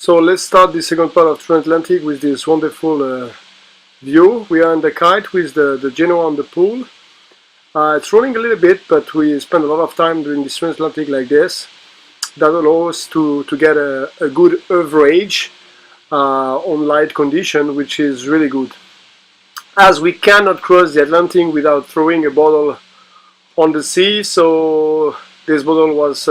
So let's start the second part of Transatlantic with this wonderful view. We are in the kite with the Genoa on the pool. It's rolling a little bit, but we spend a lot of time doing this Transatlantic like this. That allows us to get a good average on light condition, which is really good. As we cannot cross the Atlantic without throwing a bottle on the sea, so this bottle was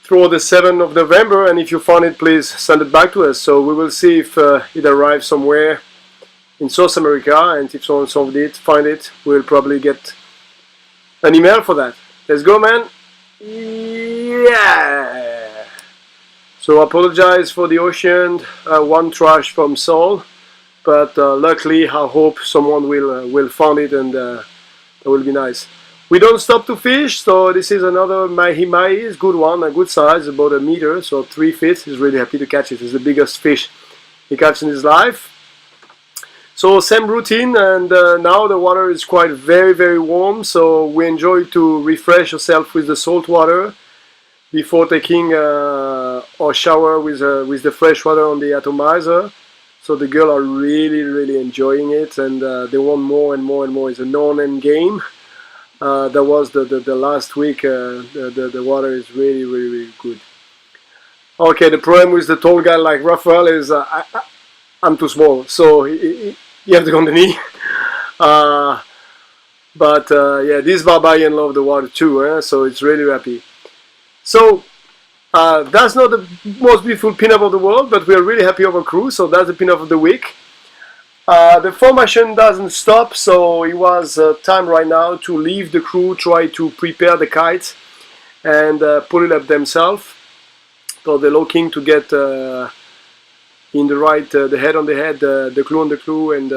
through the 7th of November, and if you found it, please send it back to us. So we will see if it arrives somewhere in South America, and if someone find it, we'll probably get an email for that. Let's go, man. Yeah. So I apologize for the ocean, one trash from Seoul, but luckily I hope someone will find it, and that will be nice. We don't stop to fish, so this is another mahi-mahi. It's a good one, a good size, about a meter, so 3 feet. He's really happy to catch it. It's the biggest fish he catches in his life. So same routine, and now the water is quite very warm, so we enjoy to refresh ourselves with the salt water before taking our shower with the fresh water on the atomizer. So the girls are really enjoying it, and they want more and more. It's a no-end game. That was the last week. The water is really good. Okay, the problem with the tall guy like Raphael is I'm too small, so you have to go on the knee. But yeah, this barbarian love the water too, so it's really happy. So that's not the most beautiful pin-up of the world, but we are really happy of our crew, so that's the pin-up of the week. The formation doesn't stop, so it was time right now to leave the crew, try to prepare the kite and pull it up themselves. So they're looking to get in the right, the head on the head, the clue on the clue, and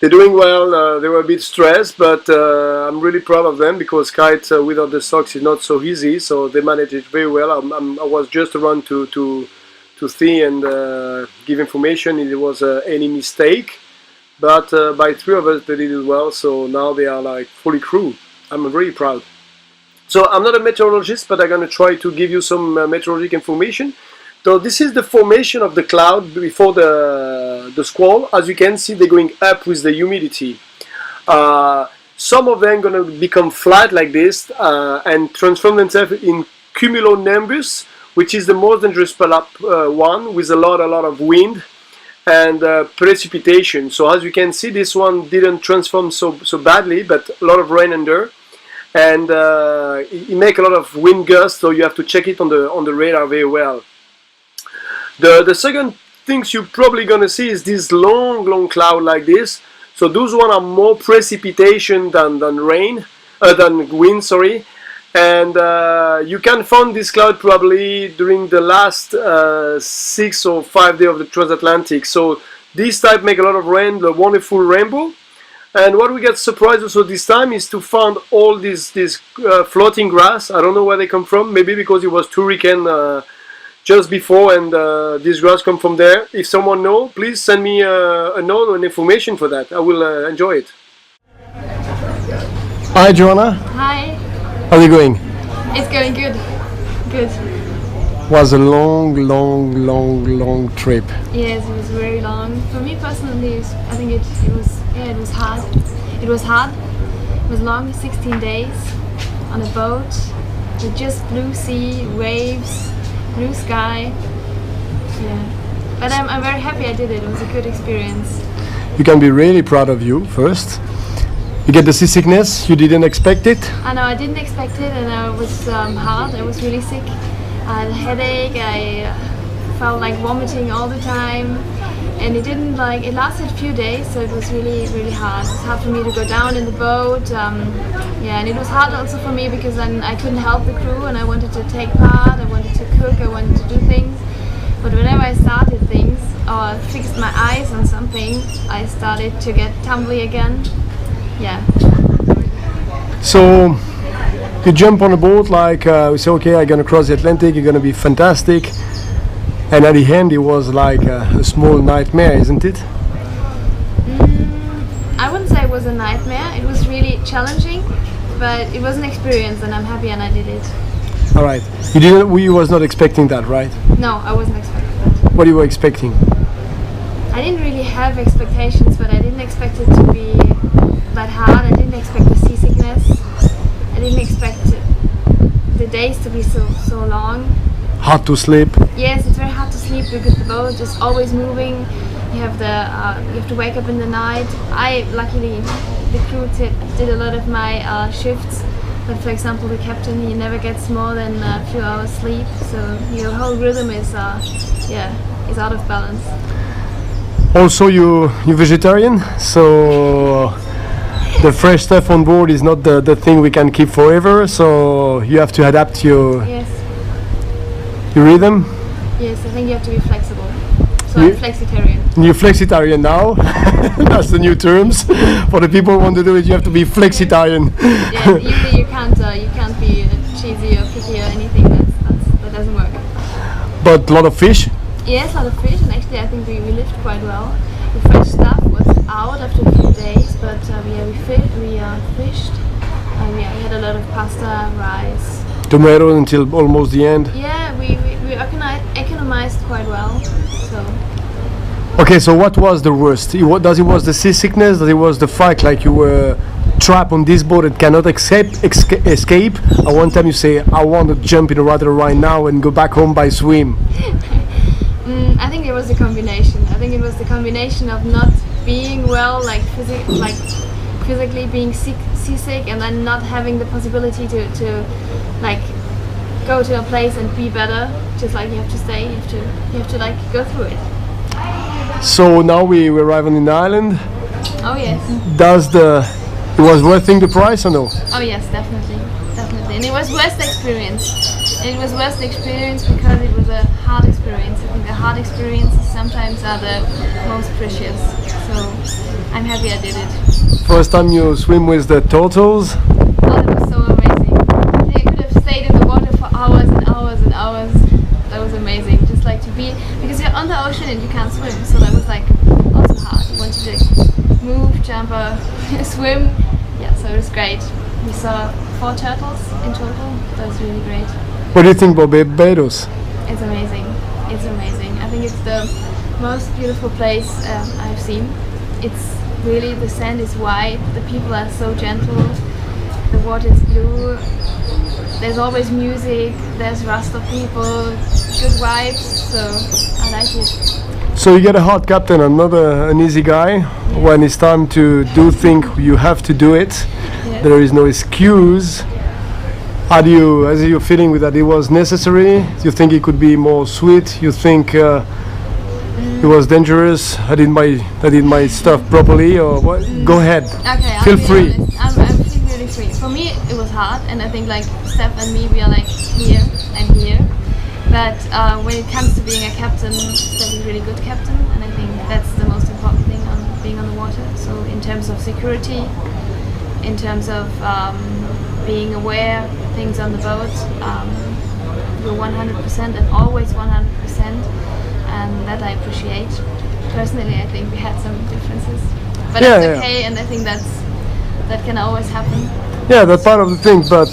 they're doing well. They were a bit stressed, but I'm really proud of them, because kite without the socks is not so easy, so they managed it very well. I was just around to see and give information if there was any mistake, but by 3 of us they did it well, so now they are like fully crew. I'm really proud. So I'm not a meteorologist, but I'm going to try to give you some meteorological information. So this is the formation of the cloud before the squall. As you can see, they're going up with the humidity. Some of them are going to become flat like this and transform themselves in cumulonimbus, which is the most dangerous one, with a lot of wind and precipitation. So as you can see, this one didn't transform so badly, but a lot of rain under, and it make a lot of wind gusts, so you have to check it on the radar very well. The second things you're probably gonna see is this long cloud like this. So those one are more precipitation than wind, sorry. And you can find this cloud probably during the last 6 or 5 days of the transatlantic. So this type make a lot of rain, the wonderful rainbow. And what we get surprised also this time is to find all this floating grass. I don't know where they come from. Maybe because it was hurricane just before, and this grass come from there. If someone knows, please send me a note or an information for that. I will enjoy it. Hi, Joanna. Hi. How's it going? It's going good. Good. Was a long trip. Yes, it was very long. For me personally, I think it was hard. It was hard. It was long, 16 days on a boat with just blue sea, waves, blue sky. Yeah. But I'm very happy I did it. It was a good experience. You can be really proud of you first. You get the seasickness, you didn't expect it? I know, I didn't expect it, and I was hard. I was really sick. I had a headache, I felt like vomiting all the time, and it lasted a few days, so it was really hard. It was hard for me to go down in the boat, yeah, and it was hard also for me because I couldn't help the crew, and I wanted to take part, I wanted to cook, I wanted to do things, but whenever I started things or fixed my eyes on something, I started to get tumbly again. Yeah. So you jump on a boat like we say, okay, I'm gonna cross the Atlantic, you're gonna be fantastic, and at the end it was like a small nightmare, isn't it? I wouldn't say it was a nightmare. It was really challenging, but it was an experience, and I'm happy and I did it. All right. You didn't. You was not expecting that, right? No, I wasn't expecting that. What you were expecting? I didn't really have expectations, but I didn't expect it to be that hard. I didn't expect the seasickness. I didn't expect the days to be so long. Hard to sleep. Yes, it's very hard to sleep because the boat is always moving. You have to wake up in the night. Luckily, the crew did a lot of my shifts. But for example, the captain, he never gets more than a few hours sleep. So your whole rhythm is out of balance. Also, you're vegetarian, so the fresh stuff on board is not the thing we can keep forever. So you have to adapt your rhythm. Yes, I think you have to be flexible. So I'm flexitarian. You're flexitarian now. That's the new terms. For the people who want to do it, you have to be flexitarian. Yeah, usually you can't be cheesy or picky or anything. That doesn't work. But a lot of fish. Yes, a lot of fish, and actually I think we lived quite well. The fresh stuff was out after a few days, but we fished. We had a lot of pasta, rice, Tomatoes until almost the end. Yeah, we economized quite well. So. Okay, so what was the worst? Does it was the seasickness? Does it was the fact like you were trapped on this boat and cannot escape? At one time you say, I want to jump in the water right now and go back home by swim. I think it was a combination. I think it was the combination of not being well, physically being seasick, and then not having the possibility to go to a place and be better. Just like you have to stay, you have to go through it. So now we arrive on the island. Oh yes. It was worthing the price or no? Oh yes, definitely, and it was worth the experience. It was worth the experience because it was a hard experience. I think the hard experiences sometimes are the most precious. So I'm happy I did it. First time you swim with the turtles? Oh, that was so amazing. I think I could have stayed in the water for hours and hours and hours. That was amazing. Just to be, because you're on the ocean and you can't swim. So that was also hard. You want to move, jump, swim. Yeah, so it was great. We saw 4 turtles in total. That was really great. What do you think about Barbados? It's amazing. It's amazing. I think it's the most beautiful place I've seen. It's really, the sand is white, the people are so gentle, the water is blue, there's always music, there's Rasta people, good vibes, so I like it. So you get a hard captain and not an easy guy. Yeah. When it's time to do things, you have to do it. Yeah. There is no excuse. How are you feeling with that? It was necessary? You think it could be more sweet? You think it was dangerous? I did my stuff properly, or what? Go ahead. Okay, feel free. I'm feeling really free. For me, it was hard, and I think Steph and me, we are here and here. But when it comes to being a captain, Steph is a really good captain, and I think that's the most important thing on being on the water. So in terms of security, in terms of being aware of things on the boat, we're 100% and always 100%, and that I appreciate. Personally, I think we had some differences, but it's okay, and I think that can always happen. Yeah, that's part of the thing, but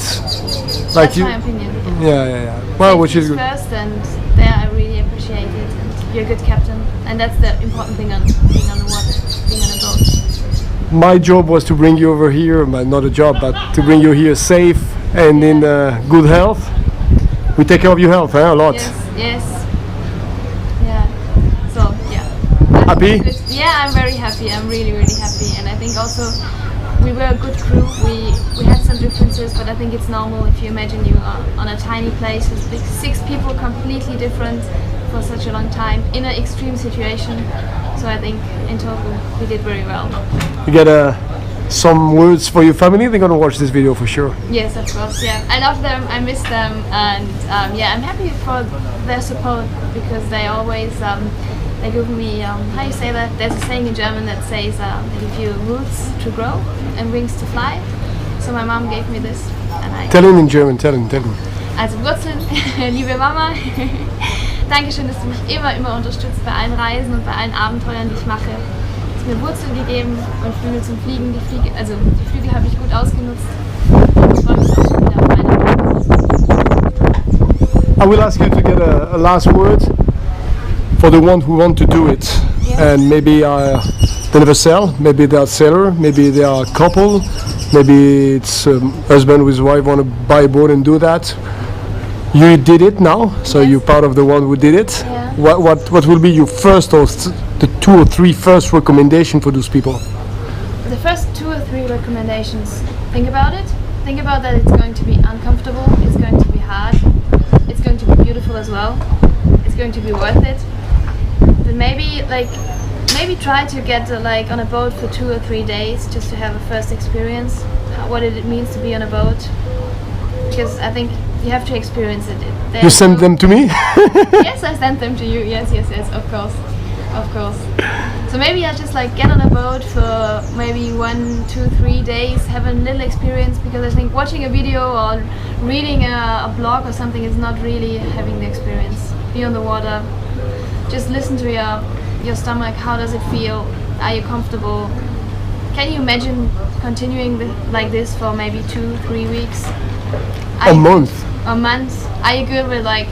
that's my opinion. Yeah. Well, which is first, and there I really appreciate it. And you're a good captain, and that's the important thing on being on the water, being on a boat. My job was to bring you over here, not a job, but to bring you here safe and in good health. We take care of your health, a lot. Yes. Yeah. So yeah. Happy? Yeah, I'm very happy. I'm really, really happy, and I think also we were a good crew. We had some differences, but I think it's normal if you imagine you are on a tiny place with 6 people, completely different for such a long time in an extreme situation. So I think in total we did very well. You get some words for your family? They're gonna watch this video for sure. Yes, of course. Yeah, I love them. I miss them, and I'm happy for their support because they always they give me how you say that? There's a saying in German that says they give you roots to grow and wings to fly. So my mom gave me this, and I tell him in German. Tell him. Also Wurzeln, liebe Mama. Dankeschön, dass du mich immer unterstützt bei allen Reisen und bei allen Abenteuern, die ich mache. Du hast mir Wurzeln gegeben und Flügel zum Fliegen. Die Flügel habe ich gut ausgenutzt. Ich freue mich auch schon wieder auf meine Reise. I will ask you to get a last word for the one who want to do it, and maybe they never sell, maybe they are seller, maybe they are a couple, maybe it's husband with wife want to buy a boat and do that. You did it now, so you're part of the one who did it. Yeah. What will be your first or the 2 or 3 first recommendation for those people? The first 2 or 3 recommendations. Think about it. Think about that it's going to be uncomfortable, it's going to be hard, it's going to be beautiful as well, it's going to be worth it. But maybe try to get like on a boat for 2 or 3 days just to have a first experience, what it means to be on a boat. Because I think you have to experience it. You send them to me? Yes, I sent them to you. Yes, of course. So maybe I just like get on a boat for maybe 1, 2, 3 days, have a little experience, because I think watching a video or reading a blog or something is not really having the experience. Be on the water, just listen to your stomach. How does it feel? Are you comfortable? Can you imagine continuing like this for maybe 2, 3 weeks? A month. A month. Are you good with like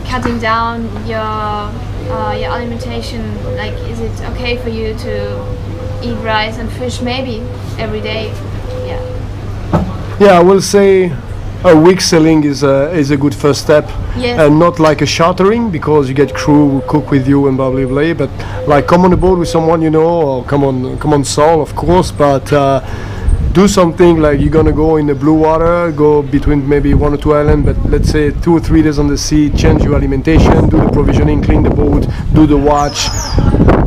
cutting down your alimentation? Like, is it okay for you to eat rice and fish maybe every day? Yeah, I will say a week sailing is a good first step. Yes. And not like a chartering, because you get crew who cook with you and blah blah blah, but like come on a boat with someone you know, or come on Sol, of course, but do something like you're gonna go in the blue water, go between maybe 1 or 2 islands, but let's say 2 or 3 days on the sea, change your alimentation, do the provisioning, clean the boat, do the watch,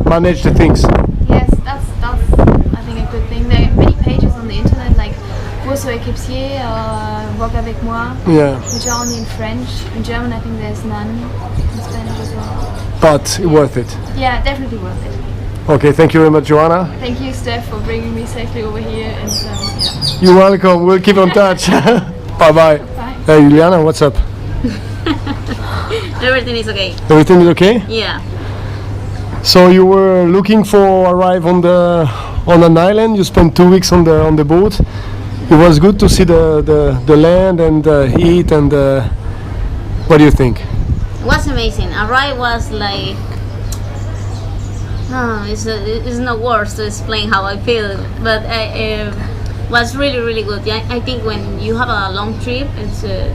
manage the things. Yes, that's I think a good thing. There are many pages on the internet like Course équipier, Walk avec moi, which are only in French. In German I think there's none. In Spanish as well. But worth it. Yeah, definitely worth it. Okay, thank you very much, Joanna. Thank you, Steph, for bringing me safely over here. And You're welcome. We'll keep in touch. Bye bye. Bye. Hey, Juliana, what's up? Everything is okay. Everything is okay? Yeah. So you were looking for arrive on an island. You spent 2 weeks on the boat. It was good to see the land and eat and what do you think? It was amazing. Arrive was like, it's no words to explain how I feel, but it was really good. Yeah, I think when you have a long trip, it's the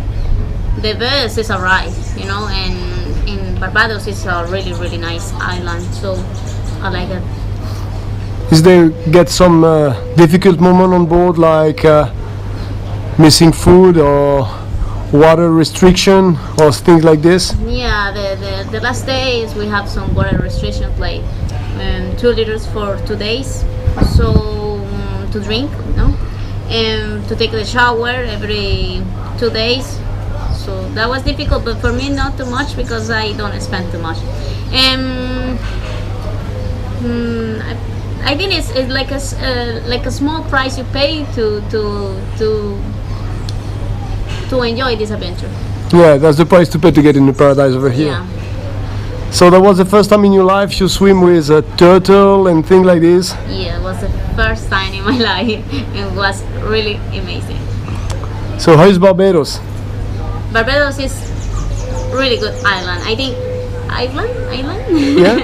best is arrive, you know, and in Barbados it's a really nice island, so I like it. Is there get some difficult moment on board, like missing food or water restriction or things like this? Yeah, the last days we have some water restrictions, like 2 liters for 2 days, so to drink, no, and to take the shower every 2 days. So that was difficult, but for me not too much because I don't spend too much. I think it's like a small price you pay to enjoy this adventure. Yeah, that's the price to pay to get in the paradise over here. Yeah. So that was the first time in your life you swim with a turtle and things like this? Yeah, it was the first time in my life. It was really amazing. So how is Barbados? Barbados is really good island. I think island. Yeah.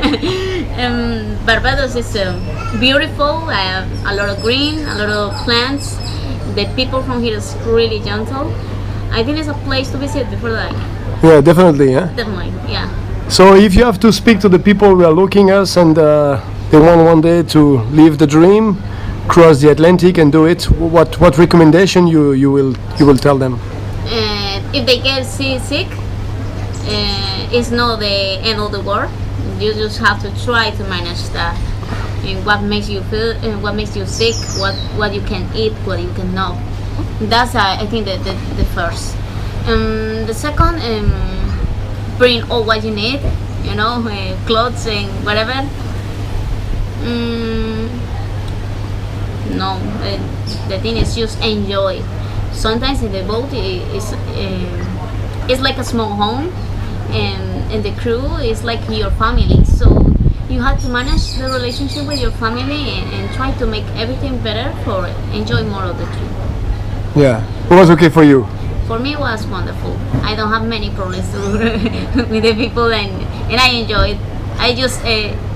Barbados is beautiful. A lot of green, a lot of plants. The people from here is really gentle. I think it's a place to visit before that. Yeah, definitely. Yeah. Definitely, yeah. So if you have to speak to the people who are looking us and they want one day to live the dream, cross the Atlantic and do it, what recommendation you will tell them? If they get seasick, it's not the end of the world. You just have to try to manage that. And what makes you feel, what makes you sick, what you can eat, what you cannot. That's I think the first. The second, bring all what you need, you know, clothes and whatever. No, the thing is just enjoy. Sometimes in the boat it's like a small home, and the crew is like your family. So you have to manage the relationship with your family and try to make everything better for it. Enjoy more of the trip. Yeah, it was okay for you. for me it was wonderful. I don't have many problems with the people, and I enjoy it. I just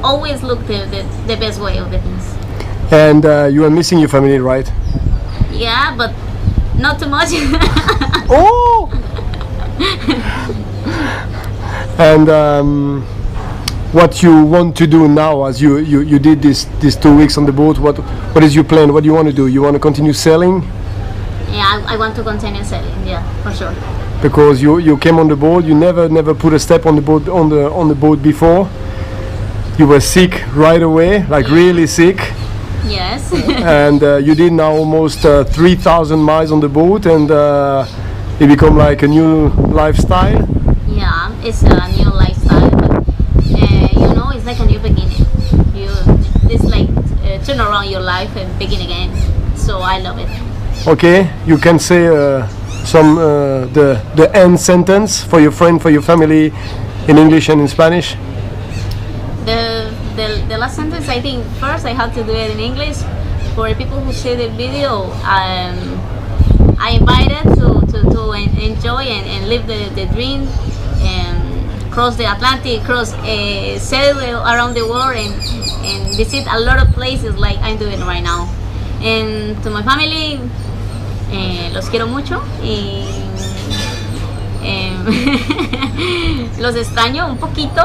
always look the best way of the things. And you are missing your family, right? Yeah, but not too much. Oh! And what you want to do now, as you did these 2 weeks on the boat, what is your plan? What do you want to do? You want to continue sailing? Yeah, I want to continue sailing. Yeah, for sure. Because you came on the boat, you never put a step on the boat on the boat before. You were sick right away, like really sick. Yes. And you did now almost 3,000 miles on the boat, and it become like a new lifestyle. Yeah, it's a new lifestyle, but it's like a new beginning. It's like turn around your life and begin again. So I love it. Okay, you can say some the end sentence for your friend, for your family, in English and in Spanish. The last sentence, I think first I have to do it in English. For the people who see the video, I invited to enjoy and live the dream, and cross the Atlantic, sail around the world, and visit a lot of places like I'm doing right now. And to my family, los quiero mucho y los extraño un poquito.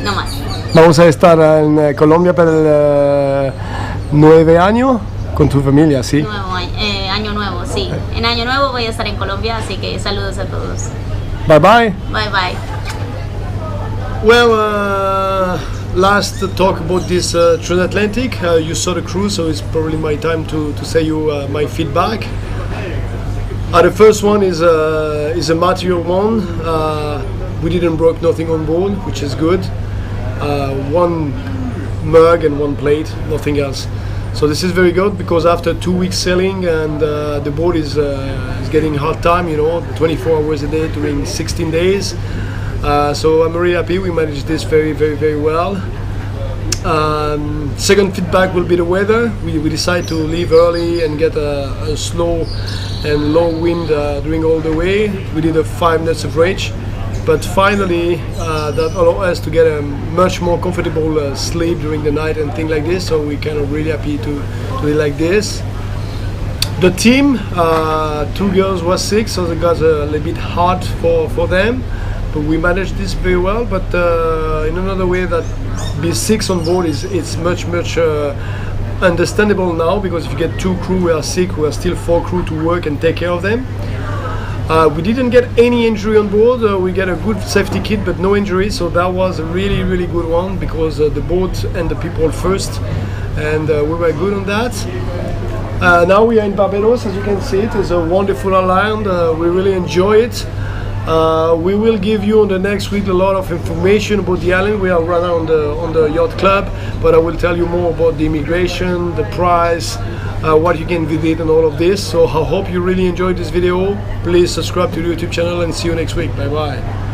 No más. Vamos a estar en Colombia para el 9 años con tu familia, ¿sí? Año nuevo, sí. En año nuevo voy a estar en Colombia, así que saludos a todos. Bye bye. Bye bye. Well, last talk about this transatlantic. You saw the cruise, so it's probably my time to say you my feedback. The first one is a material one. We didn't broke nothing on board, which is good. One mug and one plate, nothing else. So this is very good, because after 2 weeks sailing and the boat is getting hard time, 24 hours a day during 16 days. So I'm really happy we managed this very, very, very well. Second feedback will be the weather. We decided to leave early and get a slow and low wind during all the way. We did a 5 knots of rage, but finally that allowed us to get a much more comfortable sleep during the night and things like this. So we're kind of really happy to do it like this. The team, 2 girls was sick, so it got a little bit hard for them. But we managed this very well. But in another way, that be 6 on board it's much understandable now, because if you get 2 crew who are sick, we are still 4 crew to work and take care of them. We didn't get any injury on board. We get a good safety kit, but no injury, so that was a really, really good one, because the boat and the people first, and we were good on that. Now we are in Barbados, as you can see. It is a wonderful island. We really enjoy it. We will give you on the next week a lot of information about the island. We are run on the yacht club, but I will tell you more about the immigration, the price, what you can visit, and all of this. So I hope you really enjoyed this video. Please subscribe to the YouTube channel, and see you next week. Bye bye.